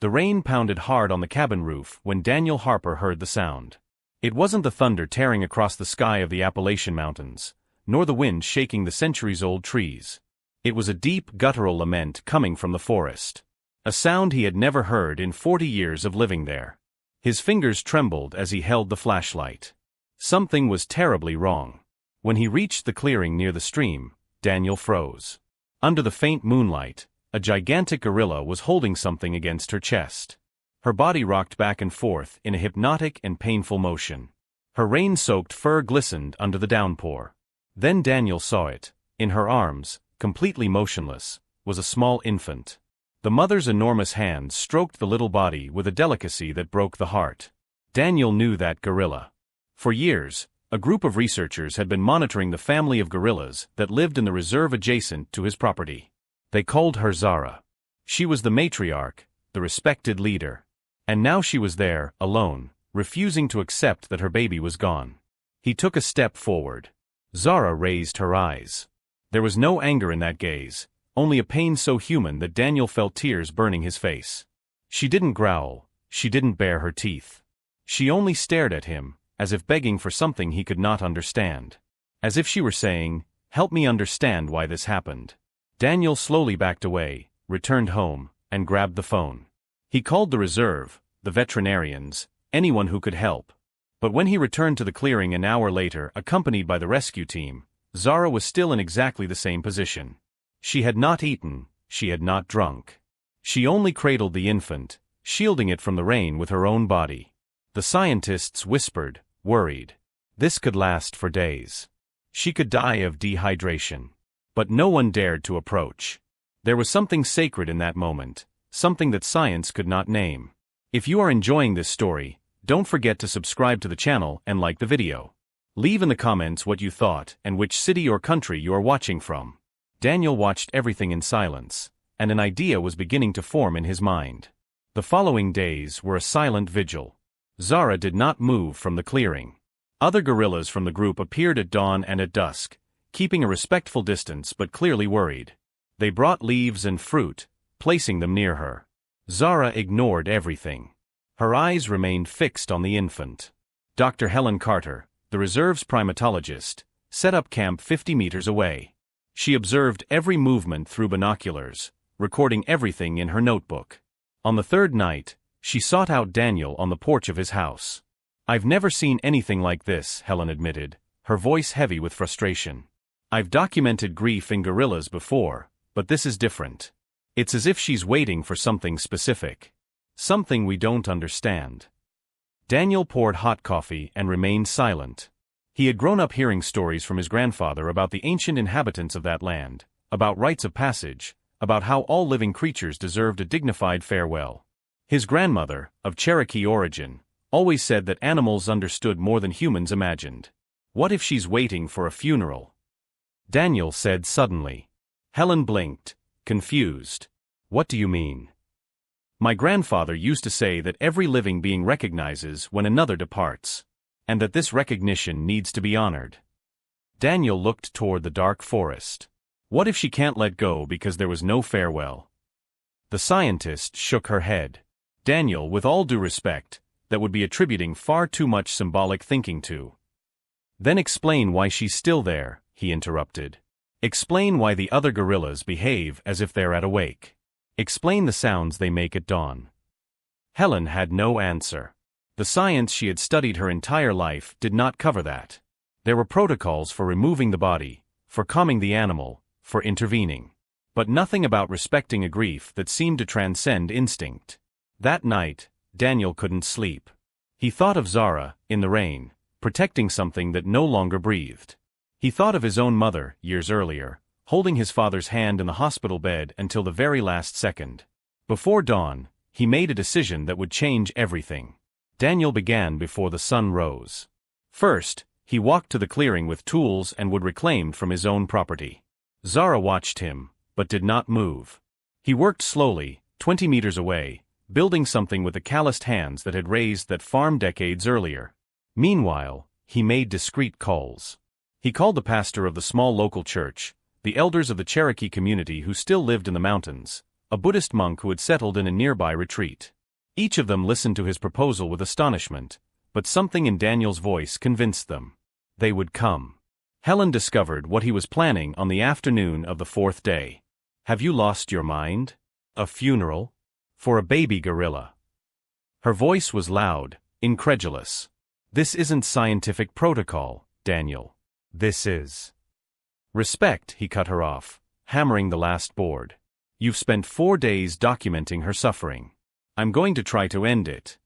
The rain pounded hard on the cabin roof when Daniel Harper heard the sound. It wasn't the thunder tearing across the sky of the Appalachian Mountains, nor the wind shaking the centuries-old trees. It was a deep, guttural lament coming from the forest. A sound he had never heard in 40 years of living there. His fingers trembled as he held the flashlight. Something was terribly wrong. When he reached the clearing near the stream, Daniel froze. Under the faint moonlight, a gigantic gorilla was holding something against her chest. Her body rocked back and forth in a hypnotic and painful motion. Her rain-soaked fur glistened under the downpour. Then Daniel saw it. In her arms, completely motionless, was a small infant. The mother's enormous hands stroked the little body with a delicacy that broke the heart. Daniel knew that gorilla. For years, a group of researchers had been monitoring the family of gorillas that lived in the reserve adjacent to his property. They called her Zara. She was the matriarch, the respected leader. And now she was there, alone, refusing to accept that her baby was gone. He took a step forward. Zara raised her eyes. There was no anger in that gaze, only a pain so human that Daniel felt tears burning his face. She didn't growl, she didn't bare her teeth. She only stared at him, as if begging for something he could not understand. As if she were saying, "Help me understand why this happened." Daniel slowly backed away, returned home, and grabbed the phone. He called the reserve, the veterinarians, anyone who could help. But when he returned to the clearing an hour later, accompanied by the rescue team, Zara was still in exactly the same position. She had not eaten, she had not drunk. She only cradled the infant, shielding it from the rain with her own body. The scientists whispered, worried. This could last for days. She could die of dehydration. But no one dared to approach. There was something sacred in that moment, something that science could not name. If you are enjoying this story, don't forget to subscribe to the channel and like the video. Leave in the comments what you thought and which city or country you are watching from. Daniel watched everything in silence, and an idea was beginning to form in his mind. The following days were a silent vigil. Zara did not move from the clearing. Other gorillas from the group appeared at dawn and at dusk, keeping a respectful distance but clearly worried. They brought leaves and fruit, placing them near her. Zara ignored everything. Her eyes remained fixed on the infant. Dr. Helen Carter, the reserve's primatologist, set up camp 50 meters away. She observed every movement through binoculars, recording everything in her notebook. On the third night, she sought out Daniel on the porch of his house. "I've never seen anything like this," Helen admitted, her voice heavy with frustration. "I've documented grief in gorillas before, but this is different. It's as if she's waiting for something specific. Something we don't understand." Daniel poured hot coffee and remained silent. He had grown up hearing stories from his grandfather about the ancient inhabitants of that land, about rites of passage, about how all living creatures deserved a dignified farewell. His grandmother, of Cherokee origin, always said that animals understood more than humans imagined. What if she's waiting for a funeral? Daniel said suddenly. Helen blinked, confused. "What do you mean?" "My grandfather used to say that every living being recognizes when another departs, and that this recognition needs to be honored." Daniel looked toward the dark forest. What if she can't let go because there was no farewell? The scientist shook her head. "Daniel, with all due respect, that would be attributing far too much symbolic thinking to." "Then explain why she's still there," he interrupted. "Explain why the other gorillas behave as if they're at a wake. Explain the sounds they make at dawn." Helen had no answer. The science she had studied her entire life did not cover that. There were protocols for removing the body, for calming the animal, for intervening. But nothing about respecting a grief that seemed to transcend instinct. That night, Daniel couldn't sleep. He thought of Zara, in the rain, protecting something that no longer breathed. He thought of his own mother, years earlier, holding his father's hand in the hospital bed until the very last second. Before dawn, he made a decision that would change everything. Daniel began before the sun rose. First, he walked to the clearing with tools and wood reclaimed from his own property. Zara watched him, but did not move. He worked slowly, 20 meters away, building something with the calloused hands that had raised that farm decades earlier. Meanwhile, he made discreet calls. He called the pastor of the small local church, the elders of the Cherokee community who still lived in the mountains, a Buddhist monk who had settled in a nearby retreat. Each of them listened to his proposal with astonishment, but something in Daniel's voice convinced them. They would come. Helen discovered what he was planning on the afternoon of the fourth day. Have you lost your mind? A funeral? For a baby gorilla. Her voice was loud, incredulous. This isn't scientific protocol, Daniel. This is. Respect, he cut her off, hammering the last board. You've spent 4 days documenting her suffering. I'm going to try to end it.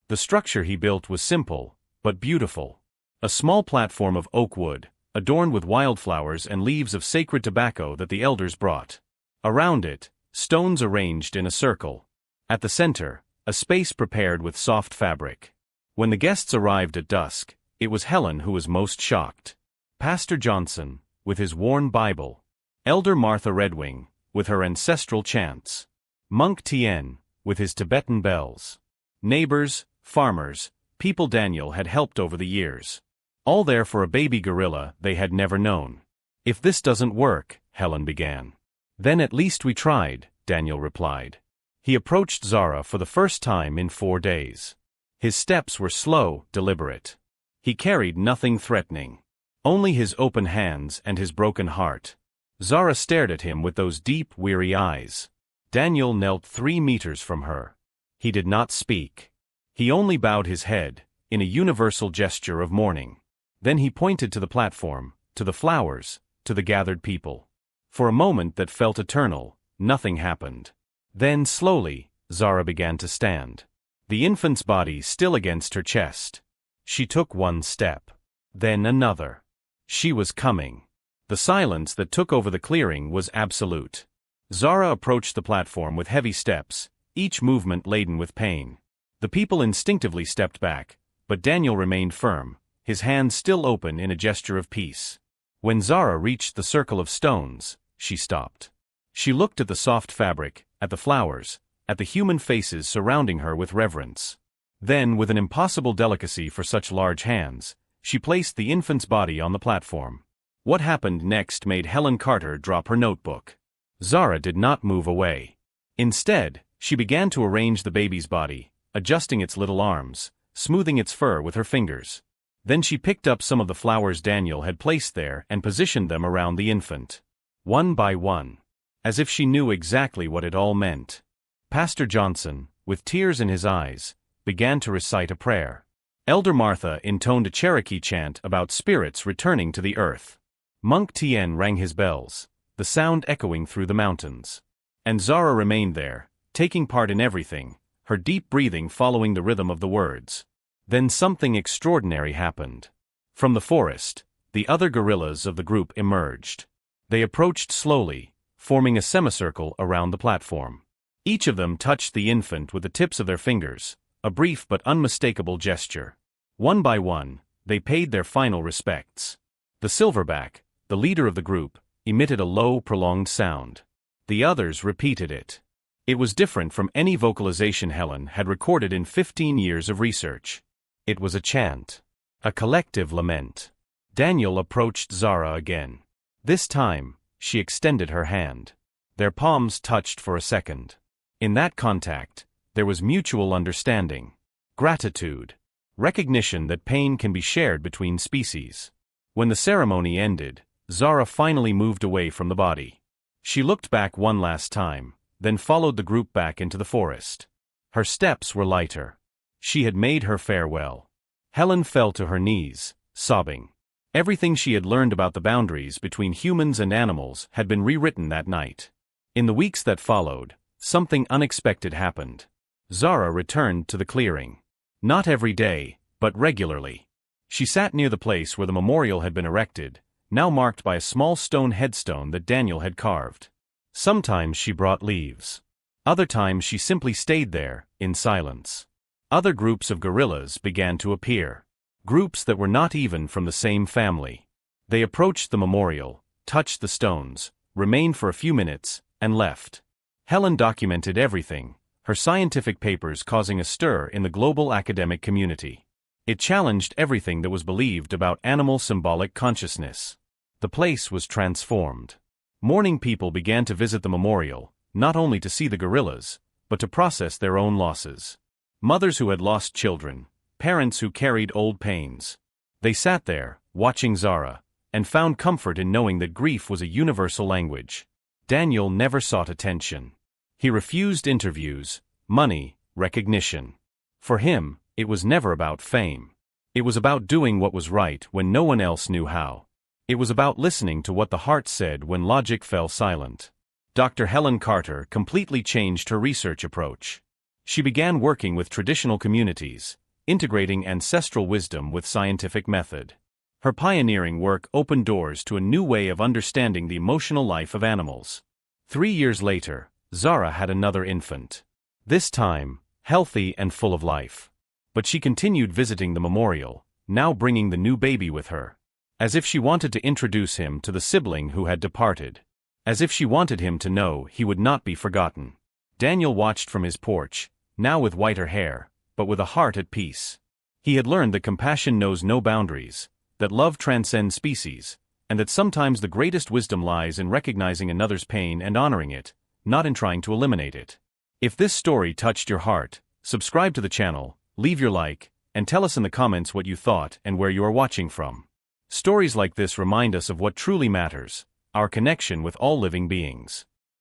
The structure he built was simple, but beautiful. A small platform of oak wood, adorned with wildflowers and leaves of sacred tobacco that the elders brought. Around it, stones arranged in a circle. At the center, a space prepared with soft fabric. When the guests arrived at dusk, it was Helen who was most shocked. Pastor Johnson, with his worn Bible. Elder Martha Redwing, with her ancestral chants. Monk Tien, with his Tibetan bells. Neighbors, farmers, people Daniel had helped over the years. All there for a baby gorilla they had never known. If this doesn't work, Helen began. Then at least we tried, Daniel replied. He approached Zara for the first time in 4 days. His steps were slow, deliberate. He carried nothing threatening. Only his open hands and his broken heart. Zara stared at him with those deep, weary eyes. Daniel knelt 3 meters from her. He did not speak. He only bowed his head, in a universal gesture of mourning. Then he pointed to the platform, to the flowers, to the gathered people. For a moment that felt eternal, nothing happened. Then, slowly, Zara began to stand. The infant's body still against her chest. She took 1 step. Then another. She was coming. The silence that took over the clearing was absolute. Zara approached the platform with heavy steps, each movement laden with pain. The people instinctively stepped back, but Daniel remained firm, his hands still open in a gesture of peace. When Zara reached the circle of stones, she stopped. She looked at the soft fabric, at the flowers, at the human faces surrounding her with reverence. Then, with an impossible delicacy for such large hands, she placed the infant's body on the platform. What happened next made Helen Carter drop her notebook. Zara did not move away. Instead, she began to arrange the baby's body, adjusting its little arms, smoothing its fur with her fingers. Then she picked up some of the flowers Daniel had placed there and positioned them around the infant. One by one. As if she knew exactly what it all meant. Pastor Johnson, with tears in his eyes, began to recite a prayer. Elder Martha intoned a Cherokee chant about spirits returning to the earth. Monk Tien rang his bells, the sound echoing through the mountains. And Zara remained there, taking part in everything, her deep breathing following the rhythm of the words. Then something extraordinary happened. From the forest, the other gorillas of the group emerged. They approached slowly, forming a semicircle around the platform. Each of them touched the infant with the tips of their fingers, a brief but unmistakable gesture. One by one, they paid their final respects. The silverback, the leader of the group, emitted a low, prolonged sound. The others repeated it. It was different from any vocalization Helen had recorded in 15 years of research. It was a chant. A collective lament. Daniel approached Zara again. This time, she extended her hand. Their palms touched for a second. In that contact, there was mutual understanding. Gratitude. Recognition that pain can be shared between species. When the ceremony ended, Zara finally moved away from the body. She looked back one last time, then followed the group back into the forest. Her steps were lighter. She had made her farewell. Helen fell to her knees, sobbing. Everything she had learned about the boundaries between humans and animals had been rewritten that night. In the weeks that followed, something unexpected happened. Zara returned to the clearing. Not every day, but regularly. She sat near the place where the memorial had been erected, now marked by a small stone headstone that Daniel had carved. Sometimes she brought leaves. Other times she simply stayed there, in silence. Other groups of gorillas began to appear. Groups that were not even from the same family. They approached the memorial, touched the stones, remained for a few minutes, and left. Helen documented everything, her scientific papers causing a stir in the global academic community. It challenged everything that was believed about animal symbolic consciousness. The place was transformed. Mourning people began to visit the memorial, not only to see the gorillas, but to process their own losses. Mothers who had lost children, parents who carried old pains. They sat there, watching Zara, and found comfort in knowing that grief was a universal language. Daniel never sought attention. He refused interviews, money, recognition. For him, it was never about fame. It was about doing what was right when no one else knew how. It was about listening to what the heart said when logic fell silent. Dr. Helen Carter completely changed her research approach. She began working with traditional communities, integrating ancestral wisdom with scientific method. Her pioneering work opened doors to a new way of understanding the emotional life of animals. 3 years later, Zara had another infant. This time, healthy and full of life. But she continued visiting the memorial, now bringing the new baby with her. As if she wanted to introduce him to the sibling who had departed. As if she wanted him to know he would not be forgotten. Daniel watched from his porch, now with whiter hair, but with a heart at peace. He had learned that compassion knows no boundaries, that love transcends species, and that sometimes the greatest wisdom lies in recognizing another's pain and honoring it, not in trying to eliminate it. If this story touched your heart, subscribe to the channel, leave your like, and tell us in the comments what you thought and where you are watching from. Stories like this remind us of what truly matters, our connection with all living beings.